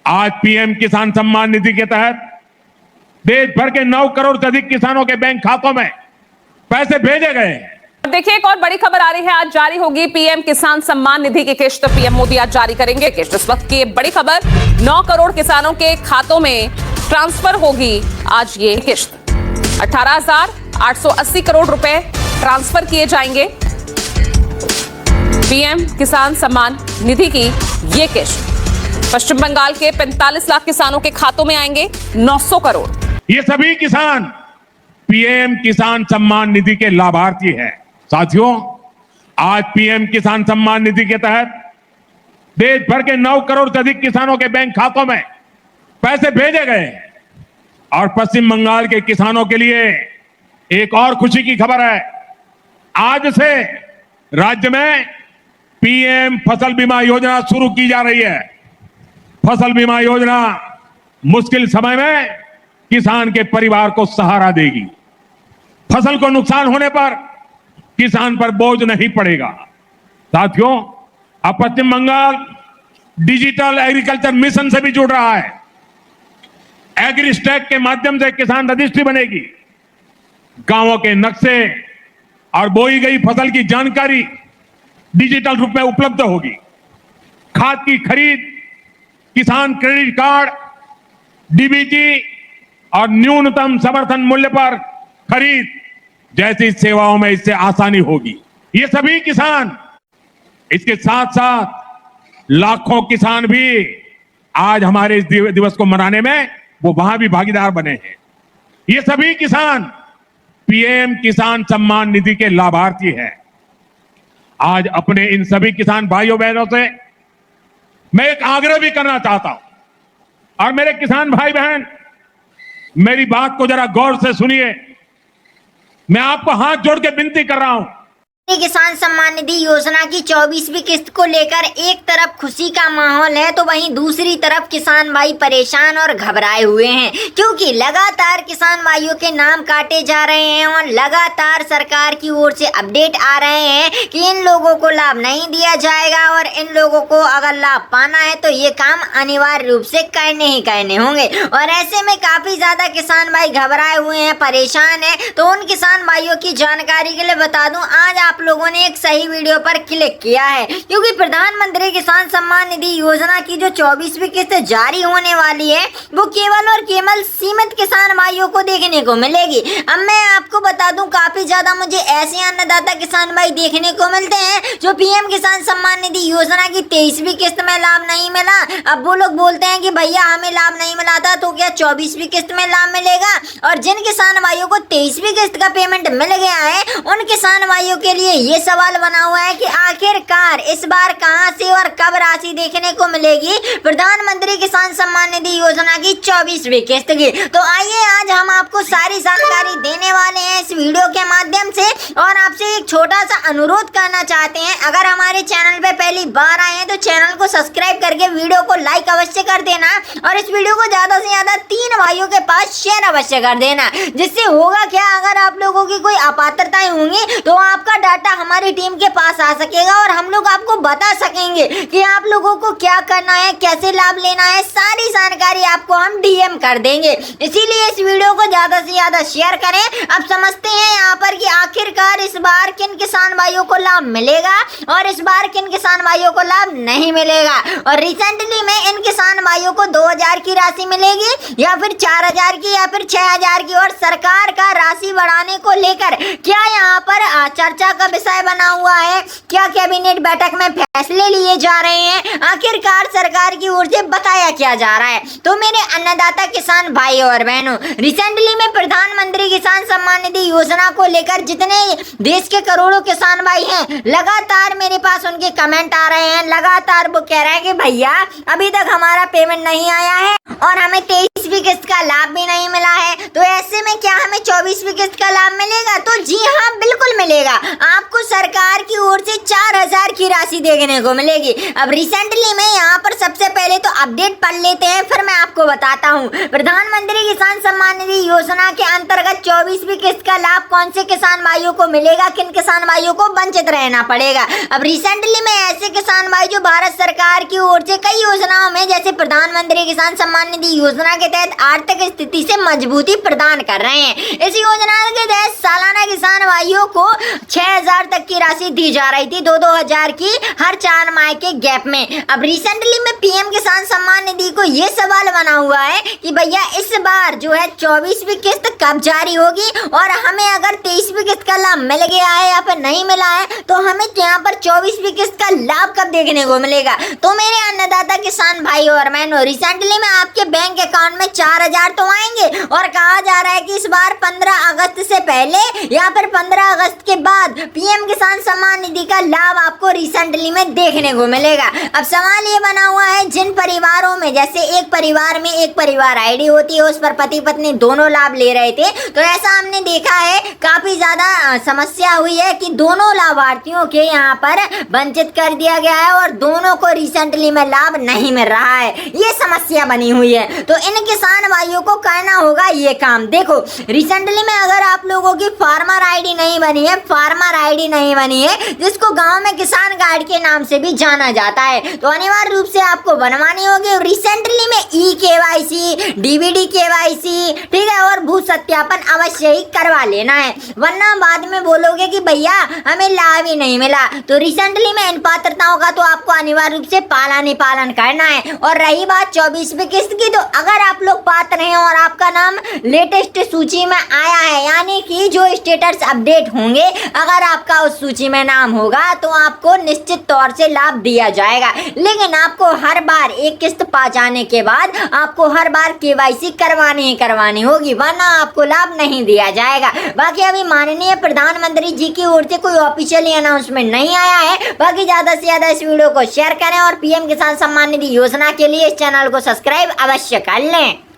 आज पीएम किसान सम्मान निधि के तहत देश भर के 9 करोड़ से अधिक किसानों के बैंक खातों में पैसे भेजे गए हैं। देखिए एक और बड़ी खबर आ रही है, आज जारी होगी पीएम किसान सम्मान निधि की किश्त। पीएम मोदी आज जारी करेंगे किश्त। इस वक्त की बड़ी खबर, 9 करोड़ किसानों के खातों में ट्रांसफर होगी आज ये किश्त। 18,880 करोड़ रुपए ट्रांसफर किए जाएंगे पीएम किसान सम्मान निधि की ये किश्त। पश्चिम बंगाल के 45 लाख किसानों के खातों में आएंगे 900 करोड़। ये सभी किसान पीएम किसान सम्मान निधि के लाभार्थी हैं। साथियों, आज पीएम किसान सम्मान निधि के तहत देश भर के 9 करोड़ से अधिक किसानों के बैंक खातों में पैसे भेजे गए हैं। और पश्चिम बंगाल के किसानों के लिए एक और खुशी की खबर है, आज से राज्य में पीएम फसल बीमा योजना शुरू की जा रही है। फसल बीमा योजना मुश्किल समय में किसान के परिवार को सहारा देगी। फसल को नुकसान होने पर किसान पर बोझ नहीं पड़ेगा। साथियों, अब पश्चिम बंगाल डिजिटल एग्रीकल्चर मिशन से भी जुड़ रहा है। एग्रीस्टैक के माध्यम से किसान रजिस्ट्री बनेगी। गांवों के नक्शे और बोई गई फसल की जानकारी डिजिटल रूप में उपलब्ध होगी। खाद की खरीद, किसान क्रेडिट कार्ड, डीबीटी और न्यूनतम समर्थन मूल्य पर खरीद जैसी सेवाओं में इससे आसानी होगी। ये सभी किसान, इसके साथ साथ लाखों किसान भी आज हमारे इस दिवस को मनाने में वो वहां भी भागीदार बने हैं। ये सभी किसान पीएम किसान सम्मान निधि के लाभार्थी हैं। आज अपने इन सभी किसान भाइयों बहनों से मैं एक आग्रह भी करना चाहता हूं। और मेरे किसान भाई बहन, मेरी बात को जरा गौर से सुनिए। मैं आपको हाथ जोड़ के विनती कर रहा हूं। किसान सम्मान निधि योजना की 24वीं किस्त को लेकर एक तरफ खुशी का माहौल है तो वहीं दूसरी तरफ किसान भाई परेशान और घबराए हुए हैं, क्योंकि लगातार किसान भाइयों के नाम काटे जा रहे हैं और लगातार सरकार की ओर से अपडेट आ रहे हैं कि इन लोगों को लाभ नहीं दिया जाएगा और इन लोगों को अगर लाभ पाना है तो ये काम अनिवार्य रूप से करने ही करने होंगे। और ऐसे में काफी ज्यादा किसान भाई घबराए हुए हैं, परेशान है। तो उन किसान भाइयों की जानकारी के लिए बता दूं, आज आप लोगों ने एक सही वीडियो पर क्लिक किया है, क्योंकि प्रधानमंत्री किसान सम्मान निधि योजना की जो 24वीं किस्त जारी होने वाली है वो केवल और केवल सीमित किसान भाइयों को देखने को मिलेगी। अब मैं आपको बता दूं, काफी ज्यादा मुझे ऐसे अन्नदाता किसान भाई देखने को मिलते हैं जो पीएम किसान सम्मान निधि योजना की 23वीं किस्त में लाभ नहीं मिला। अब वो लोग बोलते हैं कि भैया हमें लाभ नहीं मिला था तो क्या 24वीं किस्त में लाभ मिलेगा। और जिन किसान भाइयों को 23वीं किस्त का पेमेंट मिल गया है उन किसान भाइयों के लिए ये सवाल बना हुआ है कि आखिरकार इस बार कहां से और कब राशि देखने को मिलेगी प्रधानमंत्री किसान सम्मान निधि योजना की 24वीं किस्त की। तो आइए आज हम आपको सारी जानकारी देने वाले हैं इस वीडियो के माध्यम से। और आपसे एक छोटा सा अनुरोध करना चाहते हैं, अगर हमारे चैनल पे पहली बार आए हैं तो चैनल को सब्सक्राइब करके वीडियो को लाइक अवश्य कर देना और इस वीडियो को ज्यादा से ज्यादा 3 भाइयों के पास शेयर अवश्य कर देना। जिससे होगा क्या, अगर आप लोगों की कोई अपात्रताएं होंगी तो आपका डाटा हमारी टीम के पास आ सकेगा और हम लोग आपको बता सकेंगे कि आप लोगों को क्या करना है, कैसे लाभ लेना है। सारी जानकारी आपको हम डीएम कर देंगे, इसीलिए इस वीडियो को ज्यादा से ज्यादा शेयर करें। अब समझते हैं यहाँ पर कि आखिरकार इस बार किन किसान भाइयों को लाभ मिलेगा और इस बार किन किसान भाइयों को लाभ नहीं मिलेगा। और रिसेंटली में इन किसान भाइयों को 2000 की राशि मिलेगी या फिर 4000 की या फिर 6000 की। और सरकार का राशि बढ़ाने को लेकर क्या यहाँ पर चर्चा का विषय बना हुआ है, क्या कैबिनेट बैठक में फैसले लिए जा रहे हैं, आखिरकार सरकार की ओर से बताया क्या जा रहा है। तो मेरे अन्नदाता किसान भाई और बहनों, रिसेंटली में प्रधानमंत्री किसान सम्मान निधि योजना को लेकर जितने देश के करोड़ों किसान भाई हैं, लगातार मेरे पास उनके कमेंट आ रहे हैं। लगातार वो कह रहे हैं कि भैया अभी तक हमारा पेमेंट नहीं आया है और हमें 23वीं किस्त का लाभ भी नहीं मिला है। तो ऐसे में क्या हमें 24वीं किस्त का लाभ मिलेगा? तो जी हाँ, बिल्कुल मिलेगा। आपको सरकार की ओर से 4000 की राशि देखने को मिलेगी। अब रिसेंटली में यहाँ पर सबसे पहले तो अपडेट पढ़ लेते हैं, फिर मैं आपको बताता हूँ। प्रधानमंत्री किसान सम्मान निधि योजना के अंतर्गत 24वीं किस्त का लाभ कौन से किसान भाइयों को मिलेगा, किन किसान भाइयों को वंचित रहना पड़ेगा। अब रिसेंटली में ऐसे किसान भाई जो भारत सरकार की ओर से कई योजनाओं में जैसे प्रधानमंत्री किसान सम्मान निधि योजना के तहत आर्थिक स्थिति से मजबूती प्रदान कर रहे हैं। इस योजना के तहत सालाना किसान भाइयों को 6000 तक की राशि दी जा रही थी, 2-2000 की हर 4 माह के गैप में। अब रिसेंटली में पीएम किसान सम्मान निधि को ये सवाल बना हुआ है कि भैया इस बार जो है 24वीं किस्त कब जारी होगी, और हमें अगर 23वीं किस्त का लाभ मिल गया है या फिर नहीं मिला है तो हमें यहाँ पर 24वीं किस्त का लाभ कब देखने को मिलेगा। तो मेरे अन्नदाता किसान भाई और बहनों, रिसेंटली में आपके बैंक अकाउंट में 4000 तो आएंगे, और कहा जा रहा है कि इस बार 15 अगस्त से पहले या फिर 15 अगस्त के बाद पीएम किसान सम्मान निधि का लाभ आपको रिसेंटली में देखने को मिलेगा। अब सवाल ये बना हुआ है, जिन परिवारों में जैसे एक परिवार में एक परिवार आईडी होती है, उस पर पति पत्नी दोनों लाभ ले रहे थे, तो ऐसा हमने देखा है काफी ज्यादा समस्या हुई है कि दोनों लाभार्थियों के यहाँ पर वंचित कर दिया गया है और दोनों को रिसेंटली में लाभ नहीं मिल रहा है। ये समस्या बनी हुई है। तो इन किसान भाइयों को करना होगा ये काम। देखो रिसेंटली में अगर आप लोगों की फार्मर आईडी नहीं बनी है, जिसको गांव में किसान कार्ड के नाम से भी जाना जाता है, तो अनिवार्य रूप से आपको बनवानी होगी। रिसेंटली में ई-केवाईसी, डीबीडी केवाईसी, ठीक है, और भू सत्यापन अवश्य ही करवा लेना है, वरना बाद में बोलोगे कि भैया हमें लाभ ही नहीं मिला। तो रिसेंटली में इन पात्रताओं का तो आपको अनिवार्य रूप से पालन करना है। और रही बात 24वीं किस्त की, तो अगर आप लोग पात्र हैं और आपका नाम लेटेस्ट सूची में आया है, यानी कि जो स्टेटस अपडेट होंगे, अगर आपका उस सूची में नाम होगा तो आपको निश्चित तौर से लाभ दिया जाएगा। लेकिन आपको हर बार एक किस्त पा जाने के बाद आपको हर बार केवाईसी करवानी होगी, वरना आपको लाभ नहीं दिया जाएगा। बाकी अभी माननीय प्रधानमंत्री जी की ओर से कोई ऑफिशियली अनाउंसमेंट नहीं आया है। बाकी ज्यादा से ज्यादा इस वीडियो को शेयर करें और पीएम किसान सम्मान निधि योजना के लिए इस चैनल को सब्सक्राइब अवश्य कर लें।